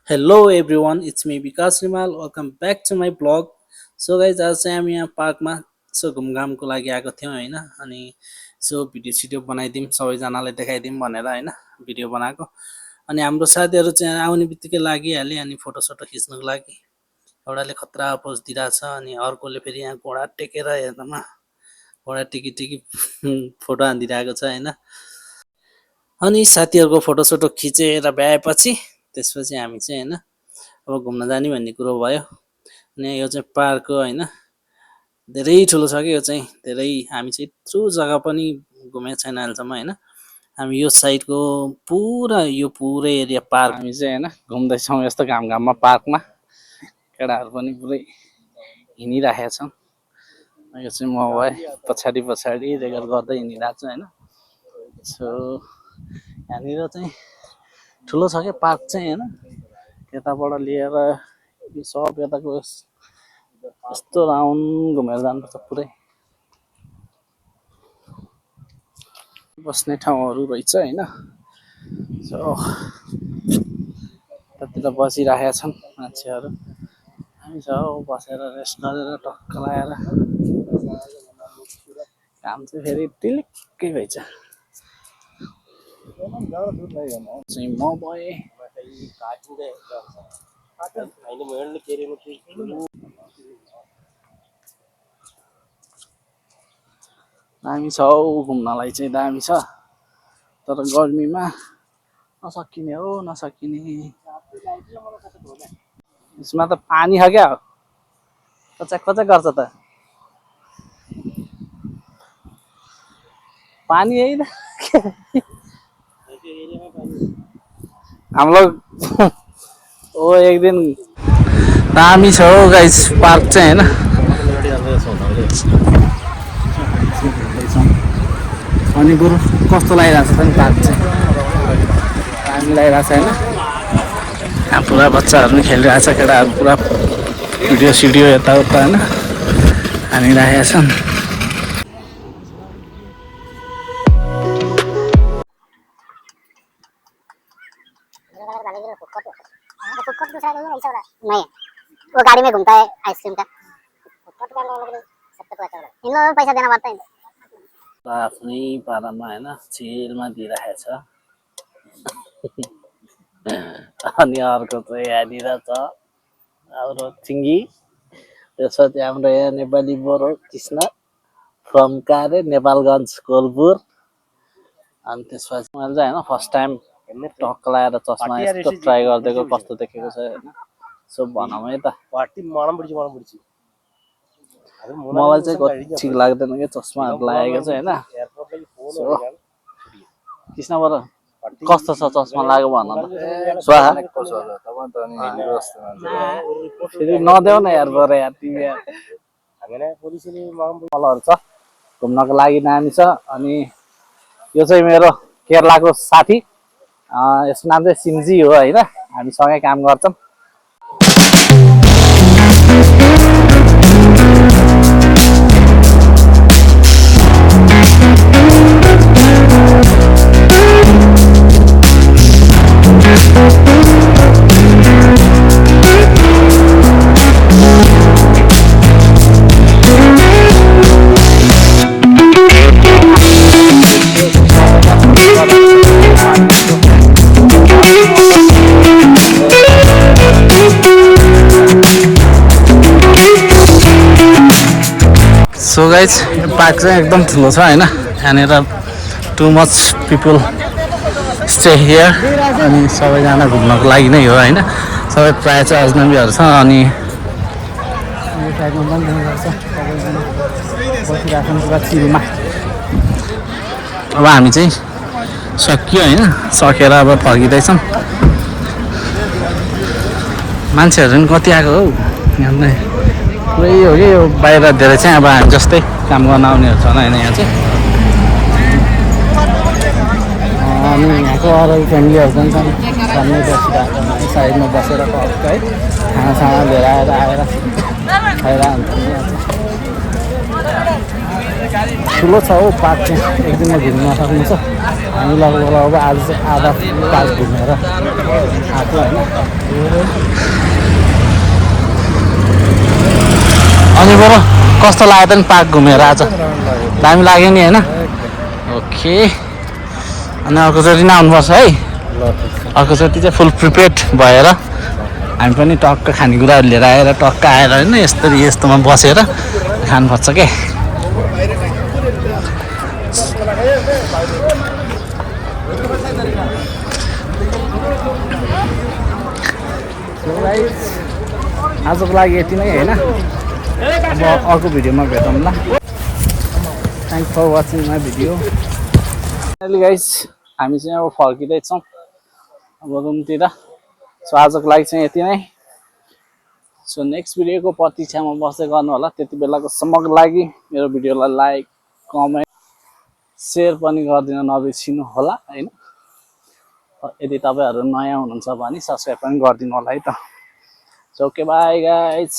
Hello everyone, it's me Vikas Rimal. Welcome back to my blog. So guys, आज चाहिँ हामी यहाँ पार्कमा यसो घुमघामको लागि आएको थियौँ होइन अनि यसो भिडियो सिडियो बनाइदिउँ सबैजनालाई देखाइदिउँ भनेर होइन भिडियो बनाएको अनि हाम्रो साथीहरू चाहिँ आउने बित्तिकै लागिहाल्यो अनि फोटोसोटो खिच्नुको लागि एउटाले खतरा पोज दिइरहेछ अनि अर्कोले फेरि यहाँ घोडा टेकेर हेर्नमा घोडा टेकी टेकी फोटो हानिदिइरहेको छ होइन अनि साथीहरूको फोटोसोटो खिचेर भ्याएपछि त्यसपछि हामी चाहिँ होइन अब घुम्न जाने भन्ने कुरो भयो अनि यो चाहिँ पार्क हो होइन धेरै ठुलो छ कि यो चाहिँ धेरै हामी चाहिँ यत्रो जग्गा पनि घुमेको छैन अहिलेसम्म होइन हामी यो साइडको पुरै एरिया पार्क हामी चाहिँ होइन घुम्दैछौँ यस्तो घाममा पार्कमा केटाहरू पनि पुरै हिँडिराखेका छौँ यो चाहिँ म भए पछाडि रेकर्ड गर्दै हिँडिरहेको छु होइन सो यहाँनिर चाहिँ ठुलो छ क्या पार्क चाहिँ होइन यताबाट लिएर यो सब यताको यस्तो राउन्ड घुमेर जानुपर्छ पुरै बस्ने ठाउँहरू रहेछ होइन सो त्यतिर बसिराखेका छन् मान्छेहरू हामी सब बसेर रेस्ट गरेर टक्क लगाएर काम चाहिँ फेरि टिलिक्कै भइछ चाहिँ म भए दामी छ हौ घुम्नलाई चाहिँ दामी छ तर गर्मीमा नसकिने हो नसकिने यसमा त पानी छ क्या कचा गर्छ त पानी है त हम लोग ओ एक दिन दामी छ हौ गाइस पार्क चाहिँ होइन अनि बरु कस्तो लागिरहेको छ नि पार्क चाहिँ दामी लागिरहेको छ होइन यहाँ पुरा बच्चाहरू पनि खेलिरहेको छ केटाहरू पुरा भिडियो सिडियो यताउता होइन हानिरहेका छन् नहीं वो गाड़ी में घूमता है आइसक्रीम का इन लोगों को पैसा देना पड़ता है आफ्नै पारामा होइन चिलमा दिइराखेको छ अनि अर्को चाहिँ यहाँनिर छ हाम्रो चिङ्गी त्यसपछि हाम्रो यहाँ नेपाली बोरो कृष्ण फ्रम कारे नेपालगञ्ज कोलपुर अनि त्यसपछि मैले चाहिँ होइन फर्स्ट टाइम टक्क लगाएर चस्मा यस्तो ट्राई गरिदिएको कस्तो देखेको छ होइन सो भनौँ है त मलाई चाहिँ कति ठिक लाग्दैन कि चस्माहरू लागेको चाहिँ होइन सो कृष्णबाट कस्तो छ चस्मा लाग्यो भन त स्वाहा फेरि नदेऊ न यार बर यार तिमी कलहरू छ घुम्नको लागि दामी छ अनि यो चाहिँ मेरो केरलाको साथी यसको नाम चाहिँ सिन्जी हो होइन हामी सँगै काम गर्छौँ सो गाइज यो पार्क चाहिँ एकदम ठुलो छ होइन यहाँनिर too much people stay here अनि सबैजना घुम्नको लागि नै हो होइन सबै प्रायः चाहिँ अजनबीहरू छ अनि चिलमा अब हामी चाहिँ सकियो होइन सकेर अब फर्किँदैछौँ मान्छेहरू पनि कति आएको हौ यहाँ पुरै हो कि यो बाहिर धेरै चाहिँ अब हामी जस्तै काम गर्न आउनेहरू छन् होइन यहाँ चाहिँ अनि यहाँको अरू फ्यामिलीहरू पनि छन् सामने बसिरहेको साइडमा बसेर है खानासाना लिएर आएर खाइरहन्छ ठुलो छ हौ पार्क चाहिँ एक दिनमा घुम्न सक्नुहुन्छ हामी लगभग आज चाहिँ आधा पार्क घुमेर आएको होइन अनि बरु कस्तो लाग्यो त नि पार्क घुमेर आज दामी लाग्यो नि होइन ओके अनि अर्कोचोटि नै आउनुपर्छ है अर्कोचोटि चाहिँ फुल प्रिपेयर्ड भएर हामी पनि टक्क खानेकुराहरू लिएर आएर टक्क आएर होइन यस्तोमा बसेर खानुपर्छ क्या आजको लागि यति नै होइन अब अर्को भिडियोमा भेटौँ ल thank for watching my video guys हामी चाहिँ अब फर्किँदैछौँ अब रुमतिर सो आजको लागि चाहिँ यति नै सो नेक्स्ट भिडियोको प्रतीक्षामा बस्दै गर्नु होला त्यति बेलाको सम्मको लागि मेरो भिडियोलाई लाइक कमेन्ट सेयर पनि गरिदिन नबिर्सिनु होला होइन यदि तपाईँहरू नयाँ हुनुहुन्छ भने सब्सक्राइब पनि गरिदिनु होला है त सो ओके बाई गाइज